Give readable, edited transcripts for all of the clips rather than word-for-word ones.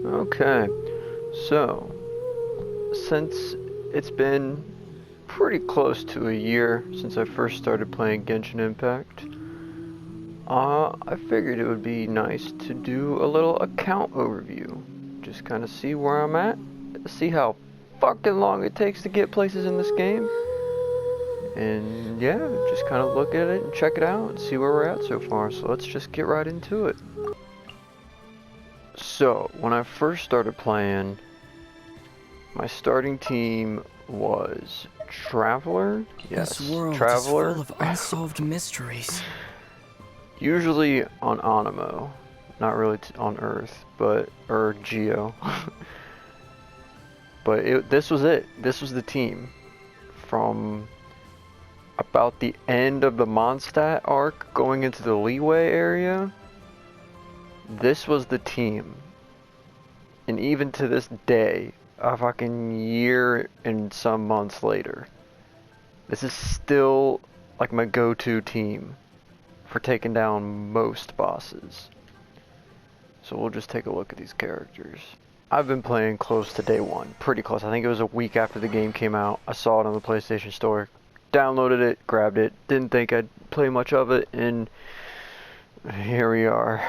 Okay, so since it's been pretty close to a year since I first started playing Genshin Impact, I figured it would be nice to do a little account overview. Just kind of see where I'm at, see how fucking long it takes to get places in this game, and yeah, just kind of look at it and check it out and see where we're at so far. So let's just get right into it. So, when I first started playing, my starting team was Traveler. Yes, this world Traveler. is full of unsolved mysteries. Usually on Anemo, not really on Earth, or Geo. But this was it. This was the team. From about the end of the Mondstadt arc going into the Leeway area, this was the team. And even to this day, a fucking year and some months later, this is still like my go-to team for taking down most bosses. So we'll just take a look at these characters. I've been playing close to day one, pretty close. I think it was a week after the game came out. I saw it on the PlayStation Store, downloaded it, grabbed it, didn't think I'd play much of it, and here we are.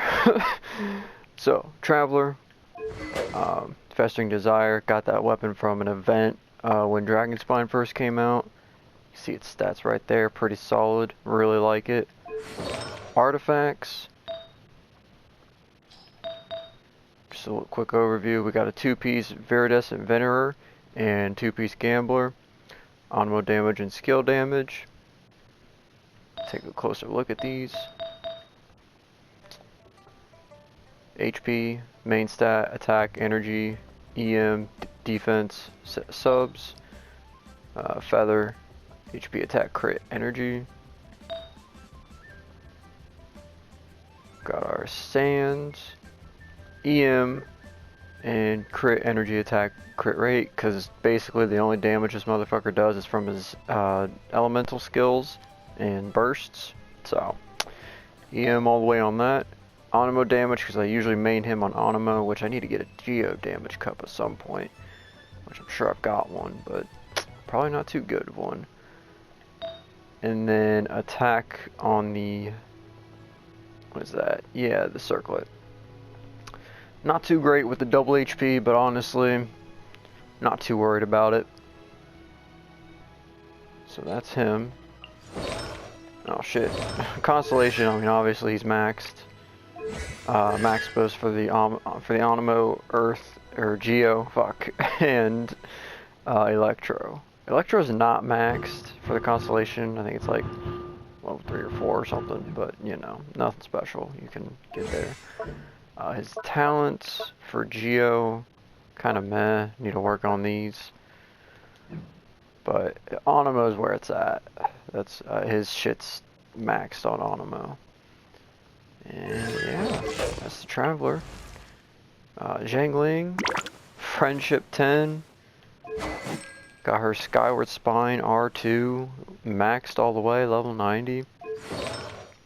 So, Traveler, Festering Desire, got that weapon from an event when Dragon Spine first came out. You see its stats right there, pretty solid, really like it. Artifacts, just a little quick overview. We got a 2-piece Viridescent Venerer and 2-piece Gambler, Anemo damage and skill damage. Take a closer look at these. HP, main stat, attack, energy, EM, defense, subs, feather, HP, attack, crit, energy. Got our sands, EM, and crit, energy, attack, crit rate, because basically the only damage this motherfucker does is from his elemental skills and bursts. So, EM all the way on that. Anemo damage, because I usually main him on Anemo, which I need to get a Geo damage cup at some point, which I'm sure I've got one, but probably not too good of one. And then attack on the, what is that? Yeah, the circlet. Not too great with the double HP, but honestly, not too worried about it. So that's him. Oh shit. Constellation, I mean obviously he's maxed. Max boost for the Anemo, Earth, or Geo, fuck, and Electro. Electro's not maxed for the Constellation. I think it's like level 3 or 4 or something, but you know, nothing special. You can get there. His talents for Geo, kind of meh. Need to work on these. But Anemo is where it's at. That's his shit's maxed on Anemo. And yeah, that's the Traveler. Xiangling, Friendship 10. Got her Skyward Spine R2, maxed all the way, level 90.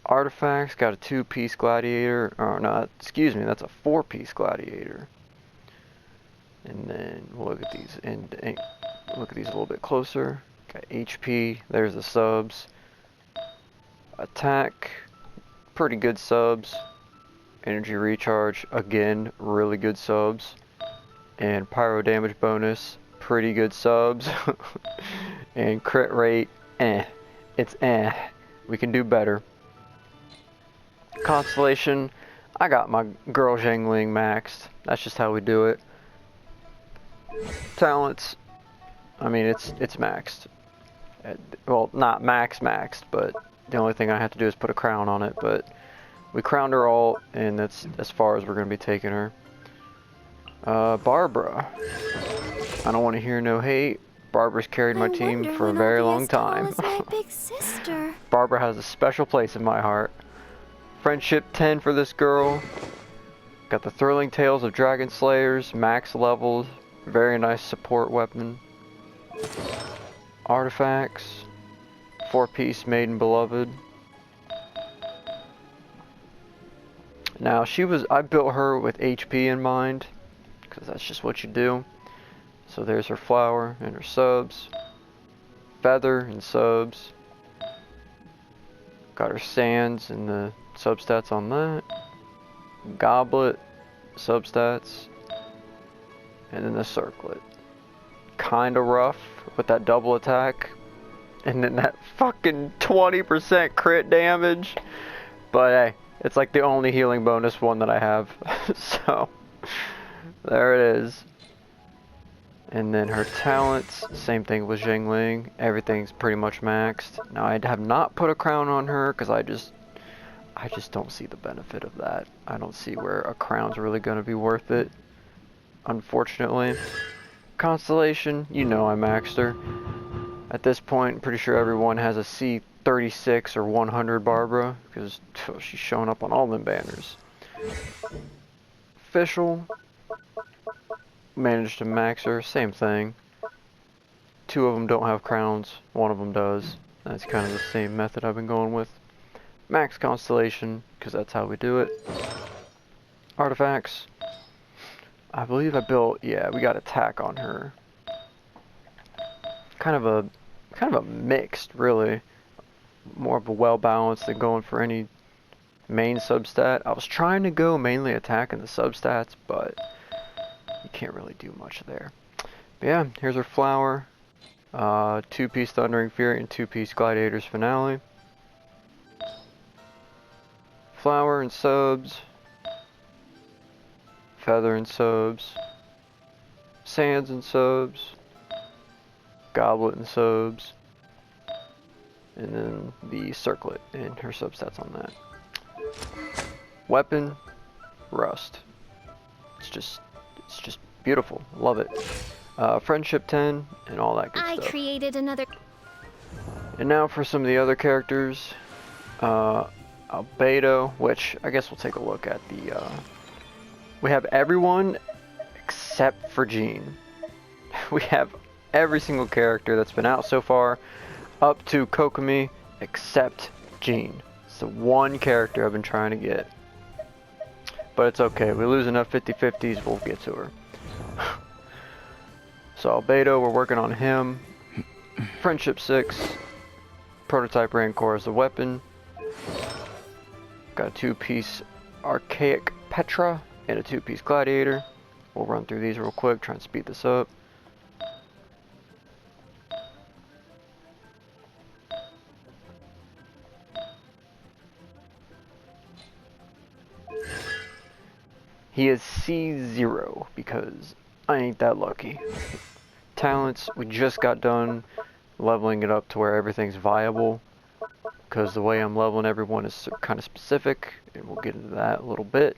Artifacts, got a 2-piece Gladiator, or no, excuse me, that's a 4-piece Gladiator. And then we'll look at these and look at these a little bit closer. Got HP, there's the subs. Attack, pretty good subs. Energy recharge, again, really good subs. And pyro damage bonus, pretty good subs. And crit rate, it's we can do better. Constellation, I got my girl Xiangling maxed. That's just how we do it. Talents, I mean it's maxed. Well, not maxed, but the only thing I have to do is put a crown on it. But we crowned her all, and that's as far as we're going to be taking her. Barbara, I don't want to hear no hate. Barbara's carried my team for a very long time. Barbara has a special place in my heart. Friendship 10 for this girl. Got the Thrilling Tales of Dragon Slayers, max levels, very nice support weapon. Artifacts, 4-piece Maiden Beloved. Now I built her with HP in mind, because that's just what you do. So there's her flower and her subs. Feather and subs. Got her sands and the substats on that. Goblet, substats. And then the circlet. Kinda rough with that double attack. And then that fucking 20% crit damage. But hey, it's like the only healing bonus one that I have. So, there it is. And then her talents, same thing with Xiangling. Everything's pretty much maxed. Now I have not put a crown on her because I just don't see the benefit of that. I don't see where a crown's really going to be worth it, unfortunately. Constellation, you know I maxed her. At this point, I'm pretty sure everyone has a C36 or 100 Barbara because she's showing up on all them banners. Fischl. Managed to max her, same thing. Two of them don't have crowns, one of them does. That's kind of the same method I've been going with. Max Constellation, because that's how we do it. Artifacts. I believe I built, yeah, we got attack on her. Kind of a mixed, really. More of a well-balanced than going for any main substat. I was trying to go mainly attack in the substats, but you can't really do much there. But yeah, here's her flower. 2-piece Thundering Fury and 2-piece Gladiator's Finale. Flower and subs. Feather and subs. Sands and subs. Goblet and subs. And then the circlet and her substats on that. Weapon, rust. It's just beautiful. Love it. Friendship 10 and all that good stuff. I created another. And now for some of the other characters. Albedo, which I guess we'll take a look at the. We have everyone except for Jean. We have every single character that's been out so far, up to Kokomi, except Jean. It's the one character I've been trying to get. But it's okay. We lose enough 50-50s, we'll get to her. So Albedo, we're working on him. Friendship 6. Prototype Rancor as the weapon. Got a 2-piece Archaic Petra and a 2-piece Gladiator. We'll run through these real quick, try and speed this up. He is C0 because I ain't that lucky. Talents, we just got done leveling it up to where everything's viable because the way I'm leveling everyone is kind of specific, and we'll get into that a little bit.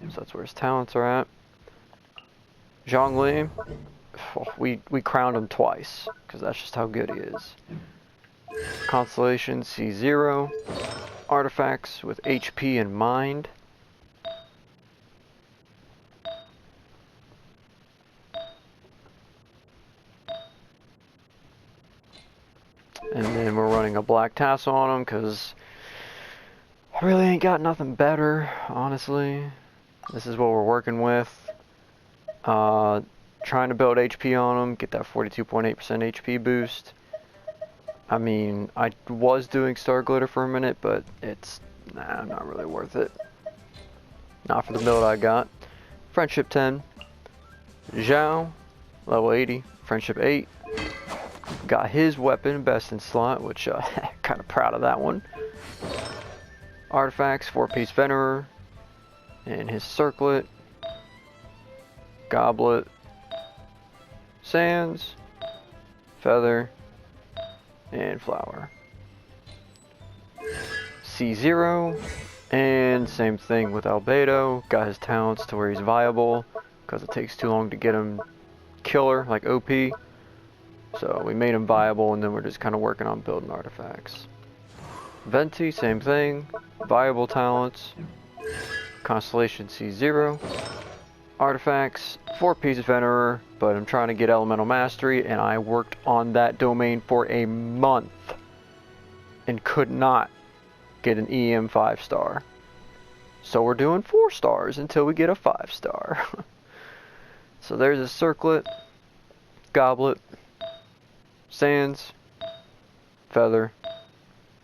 So that's where his talents are at. Zhongli, we crowned him twice because that's just how good he is. Constellation C0. Artifacts with HP and Mind. And then we're running a black tassel on him because I really ain't got nothing better, honestly. This is what we're working with. Trying to build HP on him, get that 42.8% HP boost. I mean, I was doing Star Glitter for a minute, but it's not really worth it. Not for the build I got. Friendship 10. Xiao, level 80. Friendship 8. Got his weapon, best in slot, which kind of proud of that one. Artifacts, 4-piece Venerer, and his circlet, goblet, sands, feather, and flower. C0, and same thing with Albedo. Got his talents to where he's viable, because it takes too long to get him killer, like OP. So we made him viable, and then we're just kind of working on building artifacts. Venti, same thing. Viable talents. Constellation C0. Artifacts. 4-piece Venerer, but I'm trying to get Elemental Mastery, and I worked on that domain for a month and could not get an EM 5-star. So we're doing 4 stars until we get a 5-star. So there's a circlet, goblet, sands, feather,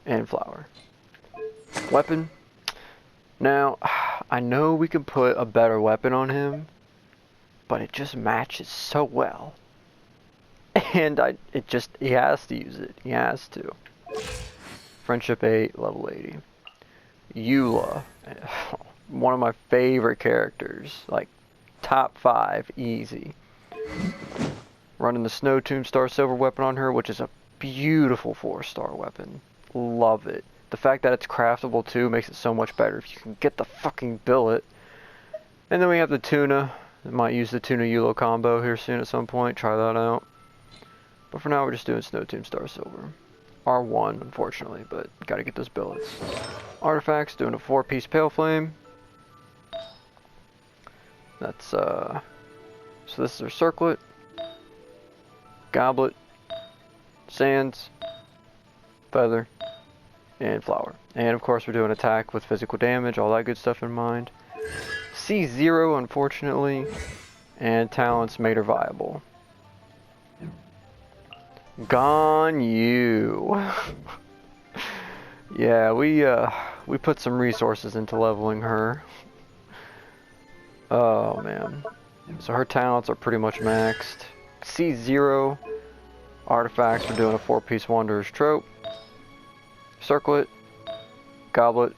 and flower. Weapon. Now, I know we can put a better weapon on him, but it just matches so well. And he has to use it. He has to. Friendship 8, level 80. Eula. One of my favorite characters. Like, top 5, easy. Running the Snow Tomb Star Silver weapon on her, which is a beautiful 4-star weapon. Love it. The fact that it's craftable too makes it so much better if you can get the fucking billet. And then we have the tuna. I might use the tuna Eula combo here soon at some point. Try that out. But for now we're just doing Snow Tomb Star Silver. R1 unfortunately, but gotta get those billets. Artifacts, doing a 4-piece Pale Flame. That's so this is our circlet, goblet, sands, feather, and flower. And of course we're doing attack with physical damage, all that good stuff in mind. C0 unfortunately, and talents made her viable. Ganyu. Yeah, we put some resources into leveling her. Oh man. So her talents are pretty much maxed. C0 artifacts, we're doing a 4-piece Wanderer's Trope. Circlet, goblet,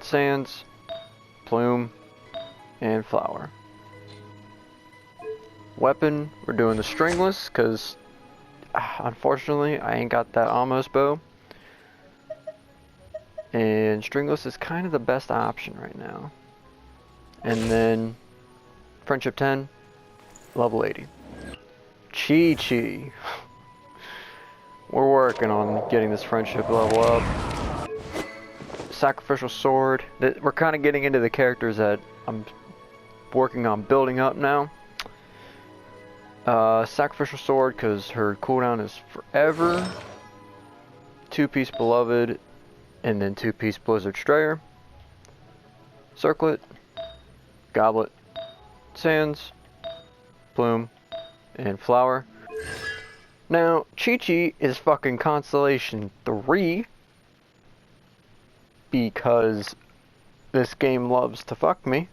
sands, plume, and flower. Weapon, we're doing the stringless, because unfortunately I ain't got that almost bow. And stringless is kind of the best option right now. And then Friendship 10, level 80. Qiqi. We're working on getting this friendship level up. Sacrificial sword. We're kind of getting into the characters that I'm working on building up now. Sacrificial sword because her cooldown is forever. 2-piece beloved, and then 2-piece blizzard strayer. Circlet, goblet, sands, plume, and flower. Now, Qiqi is fucking Constellation 3 because this game loves to fuck me.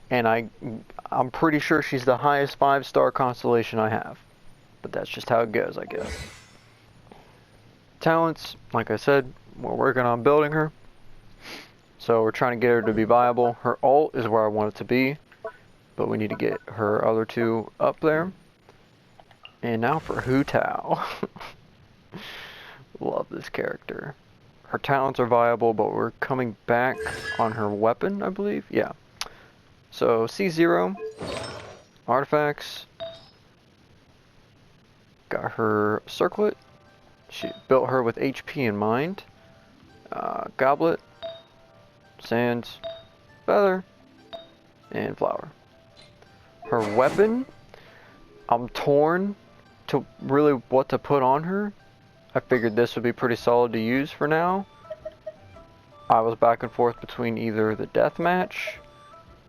And I'm pretty sure she's the highest 5-star constellation I have. But that's just how it goes, I guess. Talents, like I said, we're working on building her. So we're trying to get her to be viable. Her ult is where I want it to be. But we need to get her other 2 up there. And now for Hu Tao. Love this character. Her talents are viable, but we're coming back on her weapon, I believe. Yeah. So C0, artifacts, got her circlet, she built her with HP in mind, goblet, sands, feather, and flower. Her weapon, I'm torn to really what to put on her. I figured this would be pretty solid to use for now. I was back and forth between either the Deathmatch,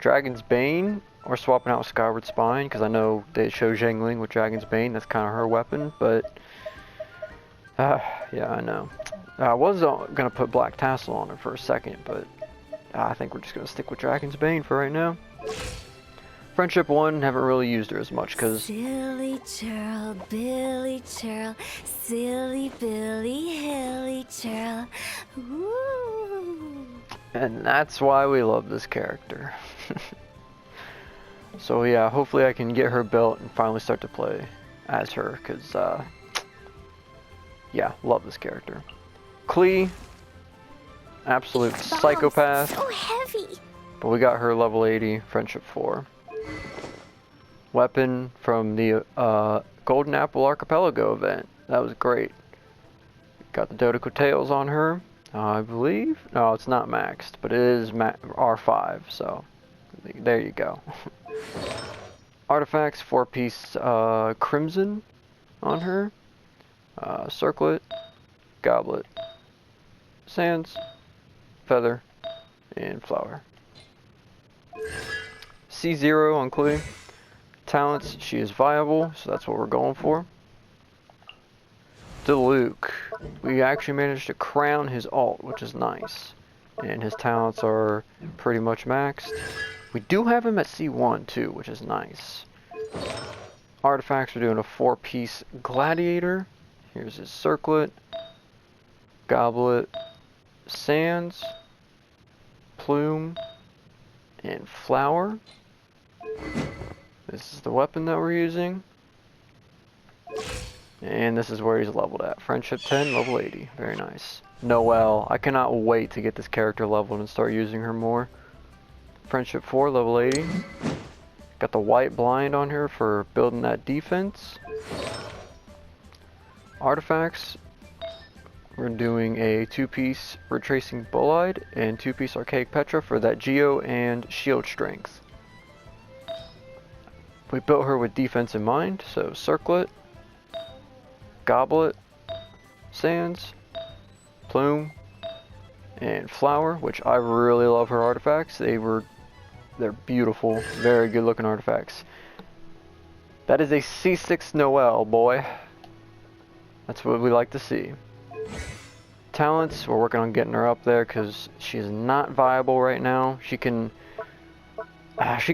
Dragon's Bane, or swapping out Skyward Spine, because I know they show Xiangling with Dragon's Bane, that's kind of her weapon, but yeah, I know. I was going to put Black Tassel on her for a second, but I think we're just going to stick with Dragon's Bane for right now. Friendship 1, haven't really used her as much, because... Silly churl, Billy churl, silly Billy, hilly churl. Ooh. And that's why we love this character. So yeah, hopefully I can get her built and finally start to play as her, because yeah, love this character. Klee, absolute psychopath. So heavy. But we got her level 80, Friendship 4. Weapon from the Golden Apple Archipelago event. That was great. Got the Dodico Tails on her, I believe. No, it's not maxed, but it is R5, so there you go. Artifacts, 4-piece Crimson on her. Circlet, goblet, sands, feather, and flower. C0 on Klee. Talents, she is viable, so that's what we're going for. Diluc, we actually managed to crown his alt, which is nice. And his talents are pretty much maxed. We do have him at C1 too, which is nice. Artifacts, we're doing a 4-piece gladiator. Here's his circlet, goblet, sands, plume, and flower. This is the weapon that we're using. And this is where he's leveled at. Friendship 10, level 80. Very nice. Noelle. I cannot wait to get this character leveled and start using her more. Friendship 4, level 80. Got the white blind on her for building that defense. Artifacts. We're doing a 2-piece retracing bullide and 2-piece archaic petra for that geo and shield strength. We built her with defense in mind, so circlet, goblet, sands, plume, and flower, which I really love her artifacts. They're beautiful, very good looking artifacts. That is a C6 Noelle, boy. That's what we like to see. Talents, we're working on getting her up there because she's not viable right now. She can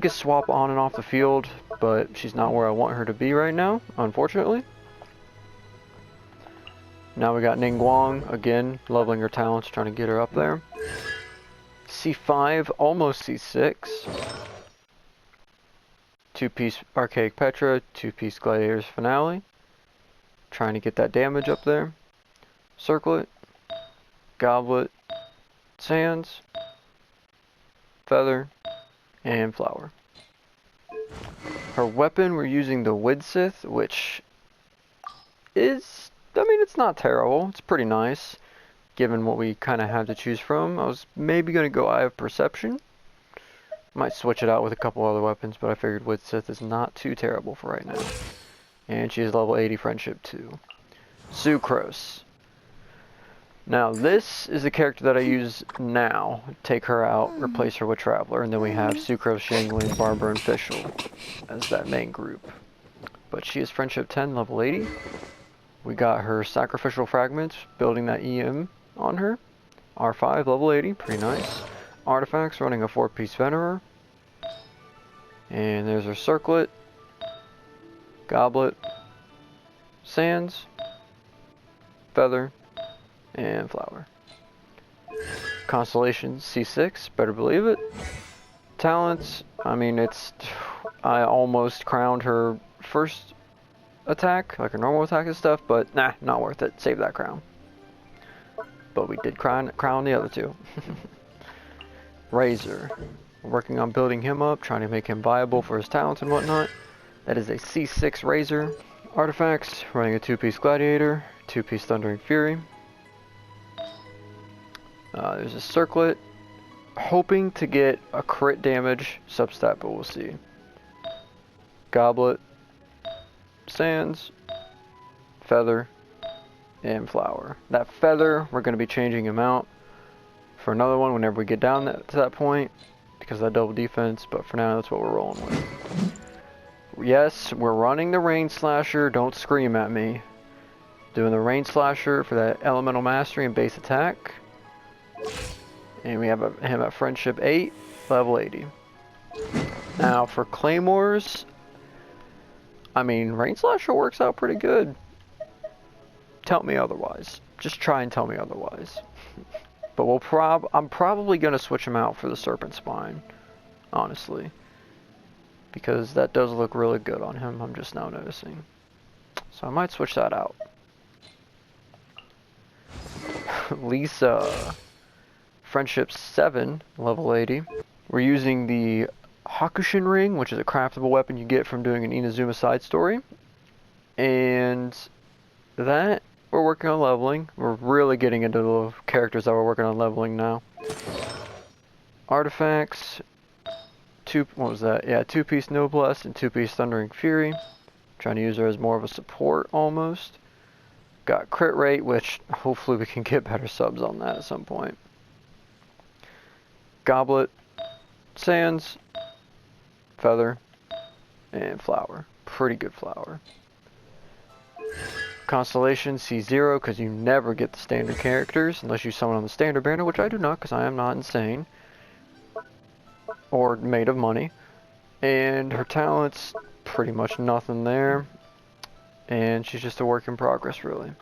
swap on and off the field, but she's not where I want her to be right now, unfortunately. Now we got Ningguang, again, leveling her talents, trying to get her up there. C5, almost C6. 2-piece Archaic Petra, 2-piece Gladiator's Finale. Trying to get that damage up there. Circlet, Goblet, Sands, Feather, and Flower. Her weapon, we're using the Widsith, which is, I mean, it's not terrible. It's pretty nice, given what we kind of have to choose from. I was maybe going to go Eye of Perception. Might switch it out with a couple other weapons, but I figured Widsith is not too terrible for right now. And she is level 80 Friendship 2. Sucrose. Now this is the character that I use now. Take her out, replace her with Traveler, and then we have Sucrose, Xiangling, Barber, and Fischl as that main group. But she is Friendship 10, level 80. We got her Sacrificial Fragments, building that EM on her. R5, level 80, pretty nice. Artifacts, running a 4-piece Venerer. And there's her Circlet, Goblet, Sands, Feather, and Flower. Constellation C6, better believe it. Talents, I mean, I almost crowned her first attack, like her normal attack and stuff, but nah, not worth it. Save that crown. But we did crown the other two. Razor. We're working on building him up, trying to make him viable for his talents and whatnot. That is a C6 Razor. Artifacts, running a 2-piece Gladiator, 2-piece Thundering Fury. There's a Circlet, hoping to get a crit damage substat, but we'll see. Goblet, Sands, Feather, and Flower. That Feather, we're going to be changing him out for another one whenever we get down to that point, because of that double defense, but for now that's what we're rolling with. Yes, we're running the Rain Slasher, don't scream at me. Doing the Rain Slasher for that Elemental Mastery and base attack. And we have him at Friendship 8, level 80. Now for Claymores, I mean, Rain Slasher works out pretty good. Tell me otherwise. Just try and tell me otherwise. But I'm probably going to switch him out for the Serpent Spine, honestly. Because that does look really good on him, I'm just now noticing. So I might switch that out. Lisa. Friendship 7, level 80. We're using the Hakushin Ring, which is a craftable weapon you get from doing an Inazuma side story. And that we're working on leveling. We're really getting into the characters that we're working on leveling now. Artifacts. What was that? Yeah, 2-piece Noblesse and 2-piece Thundering Fury. Trying to use her as more of a support almost. Got crit rate, which hopefully we can get better subs on that at some point. Goblet, Sands, Feather, and Flower. Pretty good Flower. Constellation C0, because you never get the standard characters unless you summon on the standard banner, which I do not because I am not insane or made of money. And her talents, pretty much nothing there. And she's just a work in progress, really.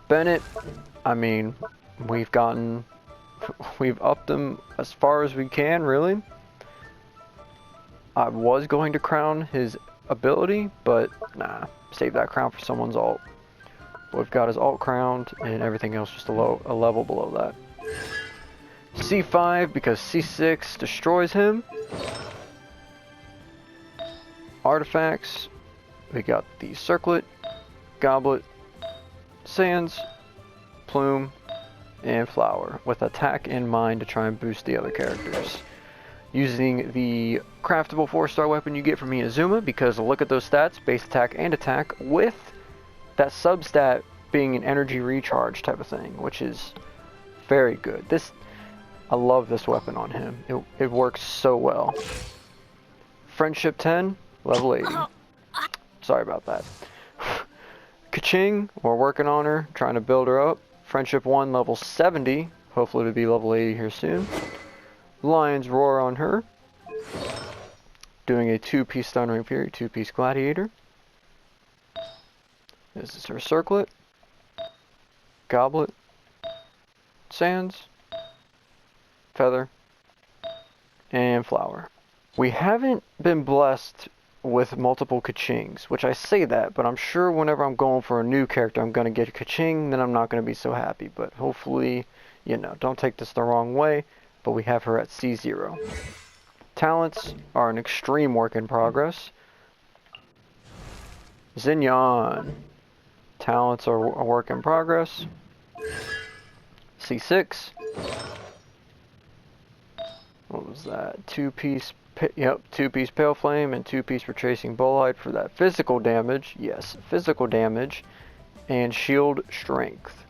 Bennet, I mean, we've upped him as far as we can, really. I was going to crown his ability, but nah, save that crown for someone's alt. We've got his alt crowned, and everything else just a level below that. C5, because C6 destroys him. Artifacts, we got the Circlet, Goblet, Sands, Plume, and Flower, with attack in mind to try and boost the other characters. Using the craftable 4-star weapon you get from Miyazuma, because look at those stats, base attack and attack, with that substat being an energy recharge type of thing, which is very good. I love this weapon on him. It works so well. Friendship 10, level 80. Sorry about that. Keqing, we're working on her, trying to build her up. Friendship 1, level 70. Hopefully it'll be level 80 here soon. Lion's Roar on her. Doing a 2-piece Thundering Fury, 2-piece Gladiator. This is her Circlet. Goblet. Sands. Feather. And Flower. We haven't been blessed with multiple Keqings, which I say that, but I'm sure whenever I'm going for a new character I'm going to get a Keqing, then I'm not going to be so happy. But hopefully, you know, don't take this the wrong way, but we have her at C0. Talents are an extreme work in progress. Xinyan. Talents are a work in progress. C6. What was that? 2-piece, yep, 2-piece Pale Flame and 2-piece Retracing Bolide for that physical damage. Yes, physical damage. And Shield Strength.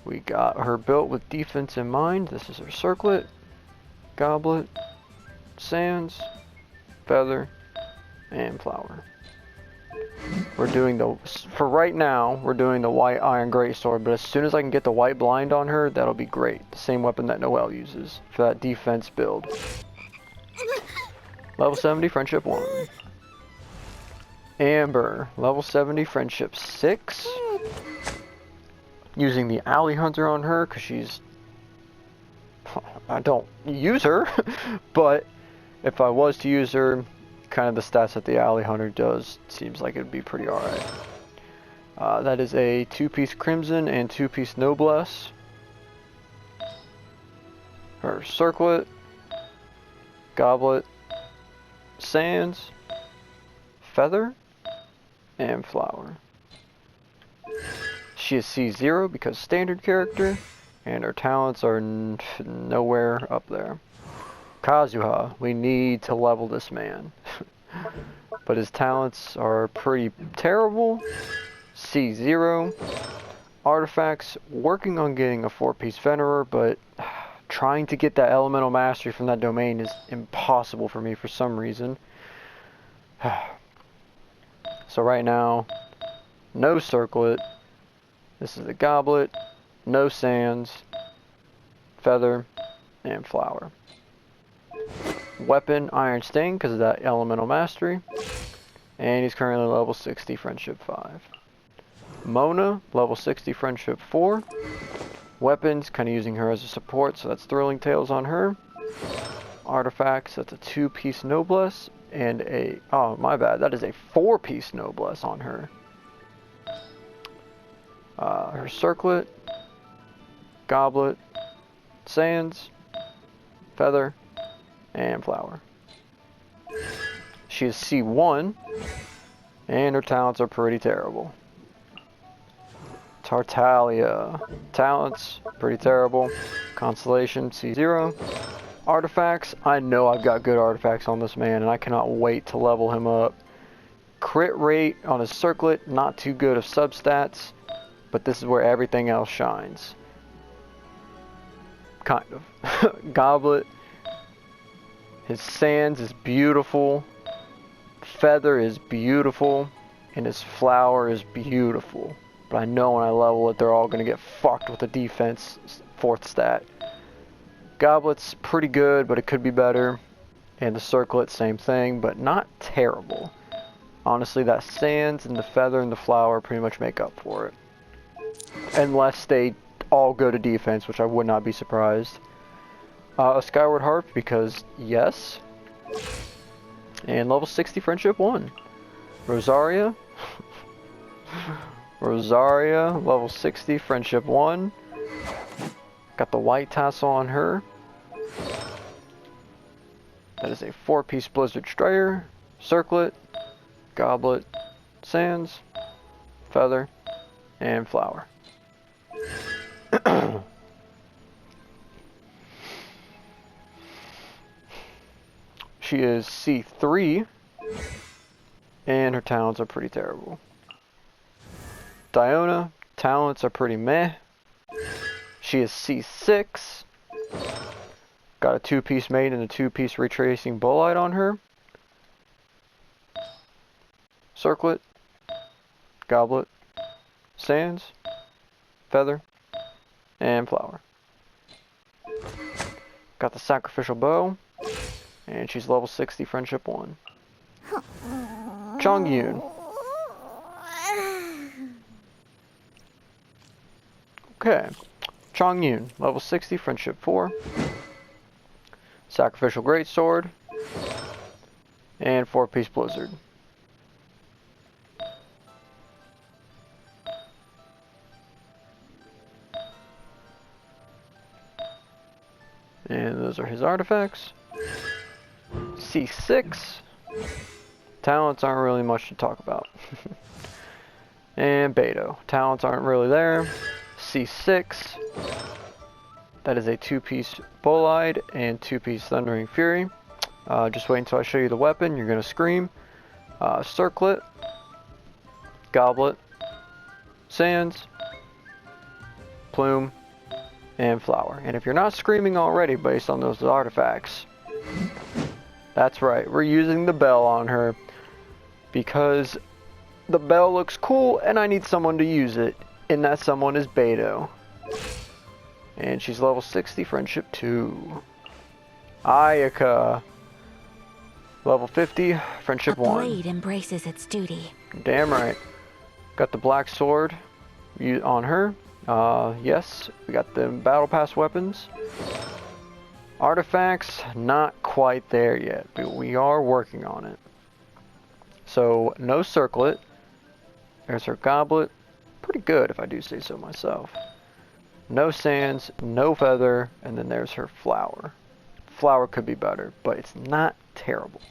We got her built with defense in mind. This is her Circlet, Goblet, Sands, Feather, and Flower. We're doing for right now, we're doing the White Iron Greatsword, but as soon as I can get the White Blind on her, that'll be great. The same weapon that Noelle uses for that defense build. Level 70, Friendship 1. Amber, level 70, Friendship 6. Using the Alley Hunter on her, because I don't use her, but if I was to use her, kind of the stats that the Alley Hunter does, seems like it'd be pretty alright. That is a 2-piece Crimson and 2-piece Noblesse. Her Circlet, Goblet, Sands, Feather, and Flower. She is C0 because standard character, and her talents are nowhere up there. Kazuha, we need to level this man. But his talents are pretty terrible. C0. Artifacts, working on getting a 4-piece Venerer, but trying to get that elemental mastery from that domain is impossible for me for some reason. So right now, no Circlet. This is the Goblet, no Sands, Feather, and Flower. Weapon, Iron Sting, because of that elemental mastery. And he's currently level 60, Friendship 5. Mona, level 60, Friendship 4. Weapons, kind of using her as a support, so that's Thrilling Tales on her. Artifacts, that's a 2-piece Noblesse, and a, oh my bad, that is a 4-piece Noblesse on her. Her Circlet, Goblet, Sands, Feather, and Flower. She is C1, and her talents are pretty terrible. Tartaglia. Talents, pretty terrible. Constellation, C0. Artifacts, I know I've got good artifacts on this man, and I cannot wait to level him up. Crit rate on his Circlet, not too good of substats, but this is where everything else shines. Kind of. Goblet. His sands is beautiful. Feather is beautiful. And his flower is beautiful. But I know when I level it, they're all going to get fucked with the defense 4th stat. Goblet's pretty good, but it could be better. And the circlet, same thing, but not terrible. Honestly, that sands and the feather and the flower pretty much make up for it. Unless they all go to defense, which I would not be surprised. A Skyward Harp, because yes. And level 60 Friendship 1. Rosaria. Rosaria, level 60 Friendship 1. Got the white tassel on her. That is a 4-piece Blizzard Strider, Circlet, Goblet, Sands, Feather, and Flower. She is C3, and her talents are pretty terrible. Diona, talents are pretty meh. She is C6. Got a 2-piece maid and a 2-piece retracing bullite on her. Circlet, Goblet, Sands, Feather, and Flower. Got the Sacrificial Bow, and she's level 60 Friendship 1. Chongyun. Okay. Chongyun, level 60 Friendship 4. Sacrificial Greatsword, and 4-piece Blizzard. And those are his artifacts. C6. Talents aren't really much to talk about. And Beidou. Talents aren't really there. C6. That is a 2-piece Bolide and 2-piece Thundering Fury. Just wait until I show you the weapon. You're going to scream. Circlet. Goblet. Sands. Plume. And Flower. And if you're not screaming already based on those artifacts, that's right. We're using the bell on her because the bell looks cool and I need someone to use it. And that someone is Beidou. And she's level 60, Friendship 2. Ayaka, level 50, Friendship 1. A blade embraces its duty. Damn right. Got the black sword on her. Yes, we got the battle pass weapons. Artifacts, not quite there yet, but we are working on it. So, no circlet. There's her goblet. Pretty good, if I do say so myself. No sands, no feather, and then there's her flower. Flower could be better, but it's not terrible.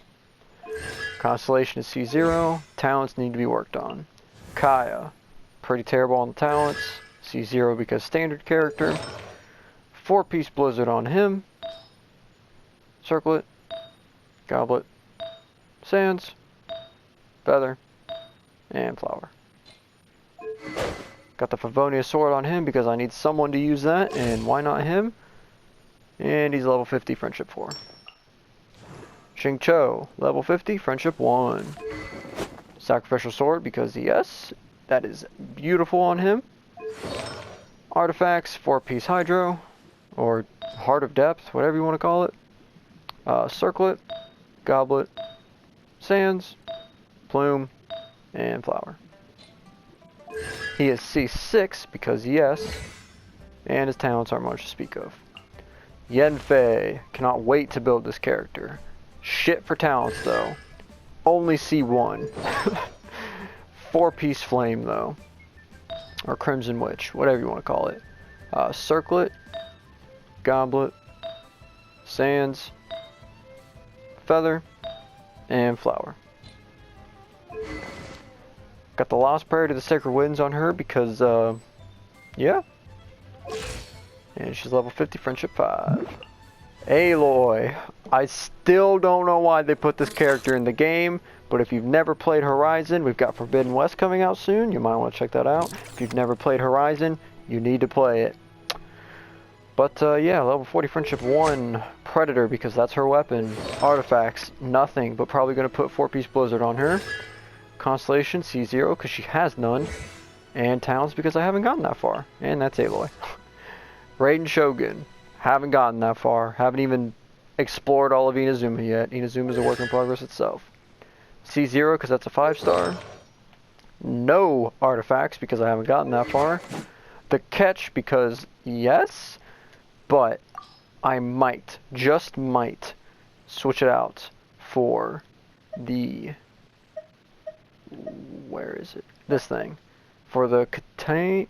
Constellation is C0. Talents need to be worked on. Kaeya, pretty terrible on the talents. C0 because standard character. 4-piece Blizzard on him. Circlet, Goblet, Sands, Feather, and Flower. Got the Favonius Sword on him because I need someone to use that, and why not him? And he's level 50, Friendship 4. Xingqiu, level 50, Friendship 1. Sacrificial Sword because yes, that is beautiful on him. Artifacts, 4-piece Hydro, or Heart of Depth, whatever you want to call it. Circlet, Goblet, Sands, Plume, and Flower. He is C6 because yes, and his talents aren't much to speak of. Yanfei, cannot wait to build this character. Shit for talents though. Only C1. 4-piece Flame though. Or Crimson Witch, whatever you want to call it. Circlet, Goblet, Sands, Feather, and Flower. Got the Lost Prayer to the Sacred Winds on her because, yeah. And she's level 50, Friendship 5. Aloy. I still don't know why they put this character in the game, but if you've never played Horizon, we've got Forbidden West coming out soon. You might want to check that out. If you've never played Horizon, you need to play it. But yeah, level 40 Friendship 1 Predator, because that's her weapon. Artifacts, nothing, but probably going to put 4-piece Blizzard on her. Constellation, C0, because she has none. And Talents, because I haven't gotten that far. And that's Aloy. Raiden Shogun, haven't gotten that far. Haven't even explored all of Inazuma yet. Inazuma is a work in progress itself. C0, because that's a 5-star. No artifacts, because I haven't gotten that far. The Catch, because yes, but I might, just might, switch it out for the, where is it? This thing. For the Keqing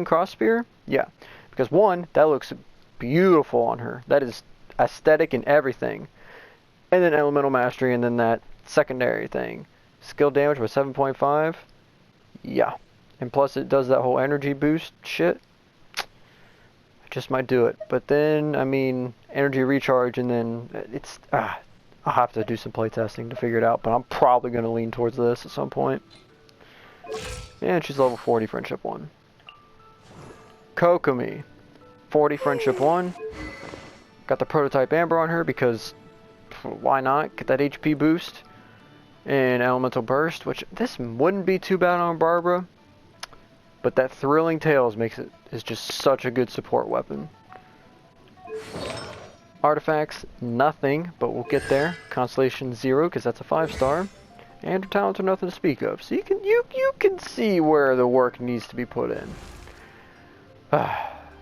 Cross Spear? Yeah. Because one, that looks beautiful on her. That is aesthetic and everything. And then Elemental Mastery, and then that secondary thing. Skill damage was 7.5. Yeah. And plus it does that whole energy boost shit. I just might do it. But then, I mean, energy recharge, and then it's... I'll have to do some playtesting to figure it out, but I'm probably going to lean towards this at some point. And she's level 40 Friendship 1. Kokomi, 40 Friendship 1. Got the Prototype Amber on her because why not? Get that HP boost. And Elemental Burst, which this wouldn't be too bad on Barbara. But that Thrilling Tales is just such a good support weapon. Artifacts, nothing, but we'll get there. Constellation 0, because that's a 5-star. And her talents are nothing to speak of. So you can see where the work needs to be put in.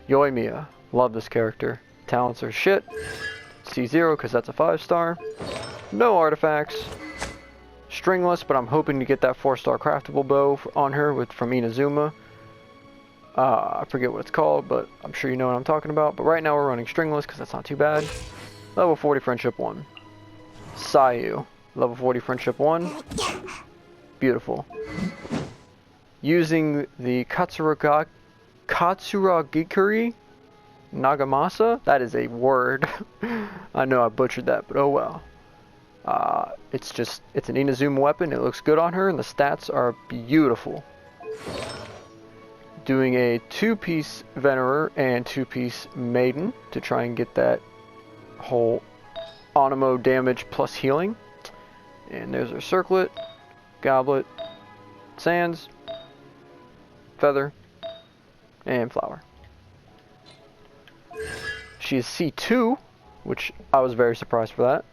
Yoimiya, love this character. Talents are shit. C0, because that's a 5-star. No artifacts. Stringless, but I'm hoping to get that 4-star craftable bow on her from Inazuma. I forget what it's called, but I'm sure you know what I'm talking about. But right now we're running stringless because that's not too bad. Level 40 Friendship 1. Sayu, level 40 Friendship 1. Beautiful. Using the Katsuragikuri Nagamasa. That is a word. I know I butchered that, but oh well. It's an Inazuma weapon. It looks good on her, and the stats are beautiful. Doing a 2-piece Venerer and 2-piece Maiden to try and get that whole Onimo damage plus healing. And there's our Circlet, Goblet, Sands, Feather, and Flower. She is C2, which I was very surprised for that.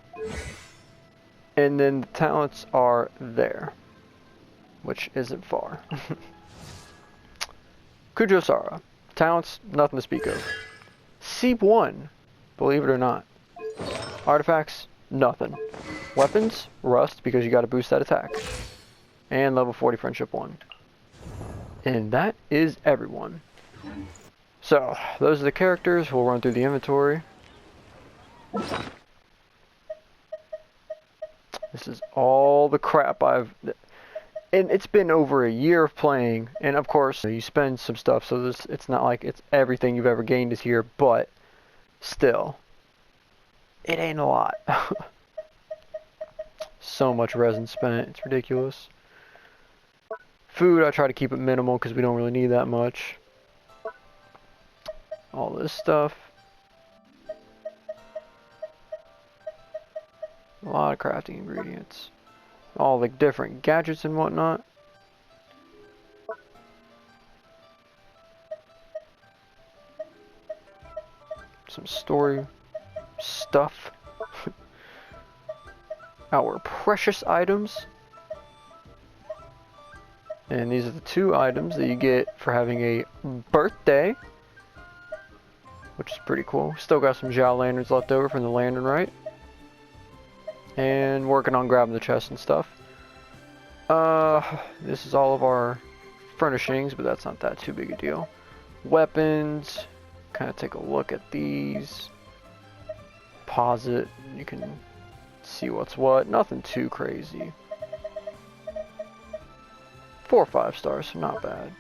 And then the talents are there, which isn't far. Kujou Sara. Talents, nothing to speak of. C1, believe it or not. Artifacts, nothing. Weapons, Rust, because you got to boost that attack. And level 40 Friendship 1. And that is everyone. So, those are the characters. We'll run through the inventory. This is all the crap and it's been over a year of playing, and of course you spend some stuff, so it's not like it's everything you've ever gained is here, but still, it ain't a lot. So much resin spent, it's ridiculous. Food, I try to keep it minimal because we don't really need that much. All this stuff. A lot of crafting ingredients. All the different gadgets and whatnot. Some story stuff. Our precious items. And these are the 2 items that you get for having a birthday. Which is pretty cool. Still got some Xiao lanterns left over from the lantern rite. And working on grabbing the chest and stuff. This is all of our furnishings, but that's not that too big a deal. Weapons. Kind of take a look at these. Pause it. You can see what's what. Nothing too crazy. 4 or 5 stars, so not bad.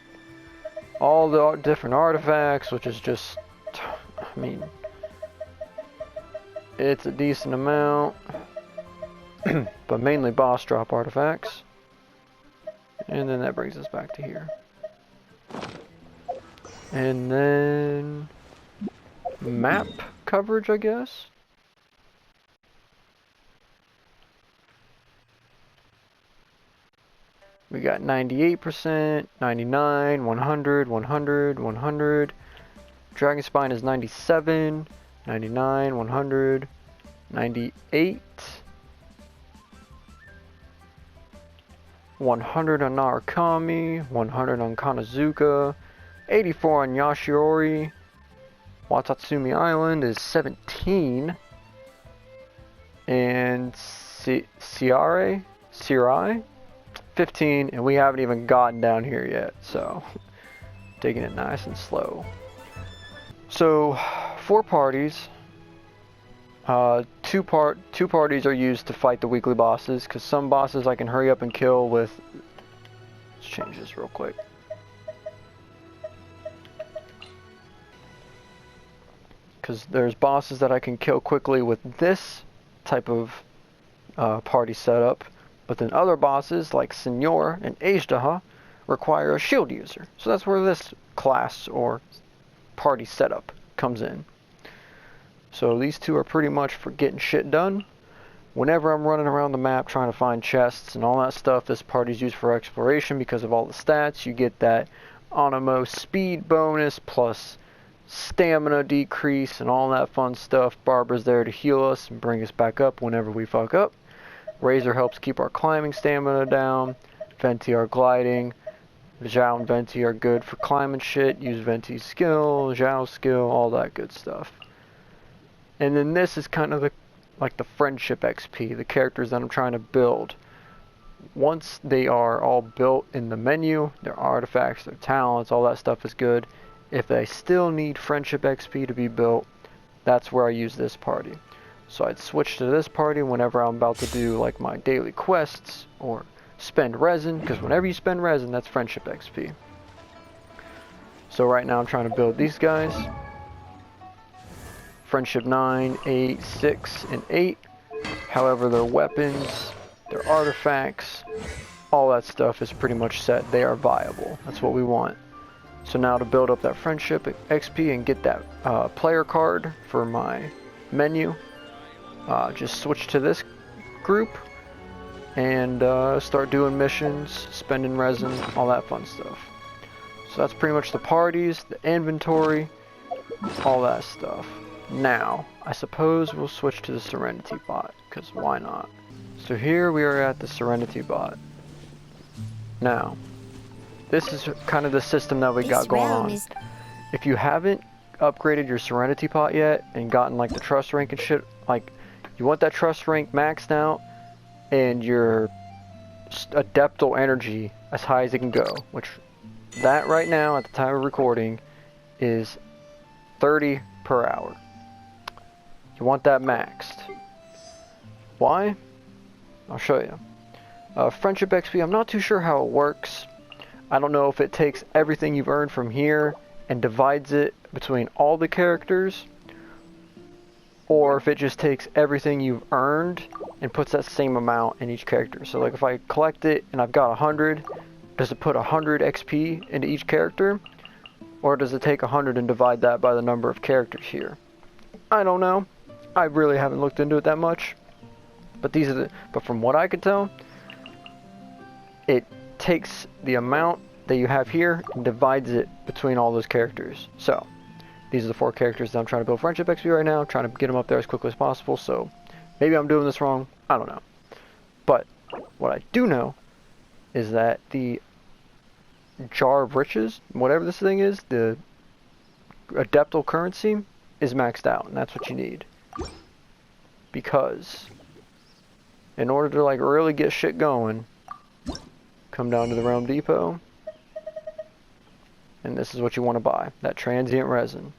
All the different artifacts, which is just, I mean, it's a decent amount. But mainly boss drop artifacts. And then that brings us back to here. And then map coverage, I guess. We got 98%, 99, 100, 100, 100. Dragon Spine is 97, 99, 100, 98. 100 on Narukami, 100 on Kanazuka, 84 on Yashiori. Watatsumi Island is 17. And Sirai, 15, and we haven't even gotten down here yet, so taking it nice and slow. So 4 parties. Two parties are used to fight the weekly bosses, because some bosses I can hurry up and kill with. Let's change this real quick. Because there's bosses that I can kill quickly with this type of party setup, but then other bosses like Senor and Ajdaha require a shield user. So that's where this class or party setup comes in. So these two are pretty much for getting shit done. Whenever I'm running around the map trying to find chests and all that stuff, this party's used for exploration because of all the stats. You get that Onimo speed bonus plus stamina decrease and all that fun stuff. Barbara's there to heal us and bring us back up whenever we fuck up. Razor helps keep our climbing stamina down. Venti are gliding. Xiao and Venti are good for climbing shit. Use Venti's skill, Xiao's skill, all that good stuff. And then this is kind of like the friendship XP, the characters that I'm trying to build. Once they are all built in the menu, their artifacts, their talents, all that stuff is good. If they still need friendship XP to be built, that's where I use this party. So I'd switch to this party whenever I'm about to do like my daily quests or spend resin, because whenever you spend resin, that's friendship XP. So right now I'm trying to build these guys. Friendship 9, 8, 6, and 8. However, their weapons, their artifacts, all that stuff is pretty much set. They are viable. That's what we want. So now to build up that friendship XP and get that player card for my menu, just switch to this group and start doing missions, spending resin, all that fun stuff. So that's pretty much the parties, the inventory, all that stuff. Now, I suppose we'll switch to the Serenity bot, because why not? So here we are at the Serenity bot. Now, this is kind of the system that we got going on. If you haven't upgraded your Serenity pot yet and gotten like the trust rank and shit, like you want that trust rank maxed out and your adeptal energy as high as it can go, which that right now at the time of recording is 30 per hour. You want that maxed. Why? I'll show you. Friendship XP, I'm not too sure how it works. I don't know if it takes everything you've earned from here and divides it between all the characters, or if it just takes everything you've earned and puts that same amount in each character. So like if I collect it and I've got 100, does it put 100 XP into each character? Or does it take 100 and divide that by the number of characters here? I don't know. I really haven't looked into it that much. But but from what I could tell, it takes the amount that you have here and divides it between all those characters. So these are the 4 characters that I'm trying to build friendship XP right now. I'm trying to get them up there as quickly as possible. So maybe I'm doing this wrong. I don't know. But what I do know is that the Jar of Riches, whatever this thing is, the adeptal currency is maxed out, and that's what you need. Because in order to like really get shit going, come down to the Realm Depot, and this is what you want to buy, that transient resin.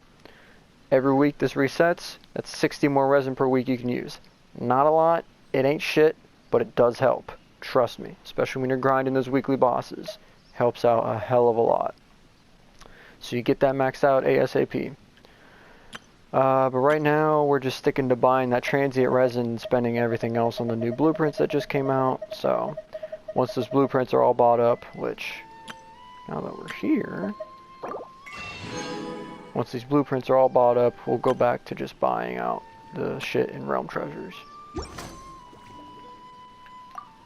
Every week this resets. That's 60 more resin per week you can use. Not a lot, it ain't shit, but it does help. Trust me, especially when you're grinding those weekly bosses. Helps out a hell of a lot. So you get that maxed out ASAP. But right now we're just sticking to buying that transient resin and spending everything else on the new blueprints that just came out. So once those blueprints are all bought up, which now that we're here, Once these blueprints are all bought up, we'll go back to just buying out the shit in Realm Treasures.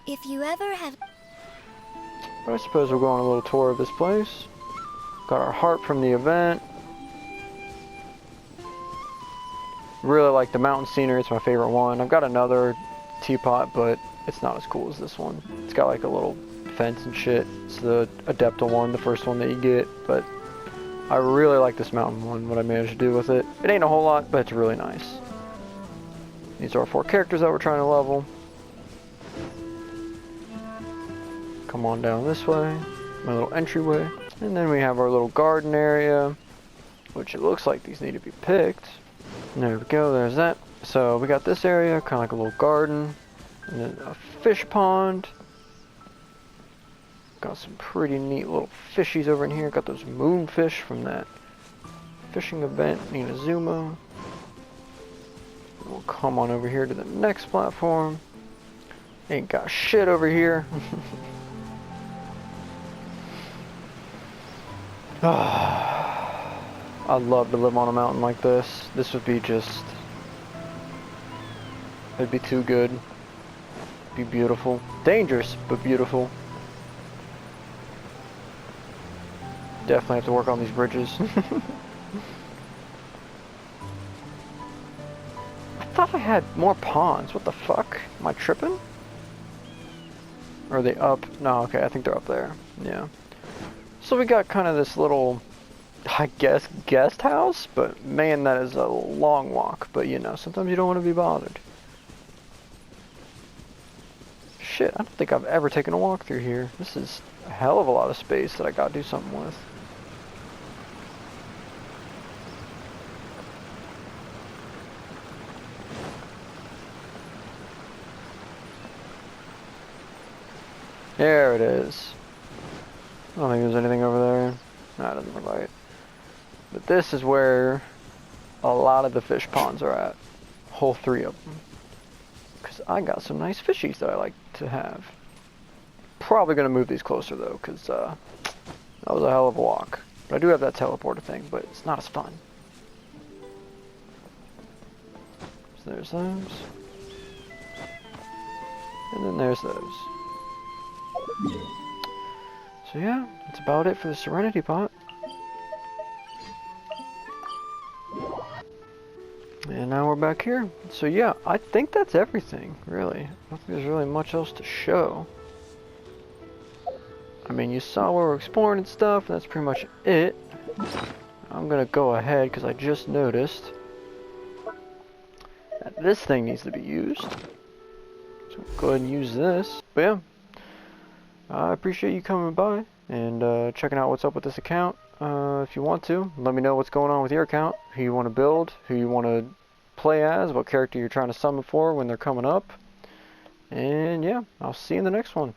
If you ever have... But I suppose we'll go on a little tour of this place. Got our heart from the event. Really like the mountain scenery, it's my favorite one. I've got another teapot, but it's not as cool as this one. It's got like a little fence and shit. It's the Adepta one, the first one that you get, but I really like this mountain one, what I managed to do with it. It ain't a whole lot, but it's really nice. These are our 4 characters that we're trying to level. Come on down this way, my little entryway. And then we have our little garden area, which it looks like these need to be picked. There we go, there's that. So we got this area, kind of like a little garden, and then a fish pond. Got some pretty neat little fishies over in here. Got those moonfish from that fishing event in Inazuma. We'll come on over here to the next platform. Ain't got shit over here. I'd love to live on a mountain like this. This would be just... it'd be too good. Be beautiful. Dangerous, but beautiful. Definitely have to work on these bridges. I thought I had more pawns. What the fuck? Am I tripping? Or are they up? No, okay, I think they're up there. Yeah. So we got kind of this little, I guess, guest house, but man, that is a long walk. But you know, sometimes you don't want to be bothered. Shit, I don't think I've ever taken a walk through here. This is a hell of a lot of space that I gotta do something with. There it is. I don't think there's anything over there. No, it doesn't look like it. But this is where a lot of the fish ponds are at. Whole 3 of them. Because I got some nice fishies that I like to have. Probably going to move these closer though, because that was a hell of a walk. But I do have that teleporter thing, but it's not as fun. So there's those. And then there's those. So yeah, that's about it for the Serenity Pot. And now we're back here. So yeah, I think that's everything, really. I don't think there's really much else to show. I mean, you saw where we're exploring and stuff, and that's pretty much it. I'm gonna go ahead, because I just noticed that this thing needs to be used. So go ahead and use this. But yeah, I appreciate you coming by and checking out what's up with this account. If you want to, let me know what's going on with your account, who you want to build, who you want to play as, what character you're trying to summon for when they're coming up. And yeah, I'll see you in the next one.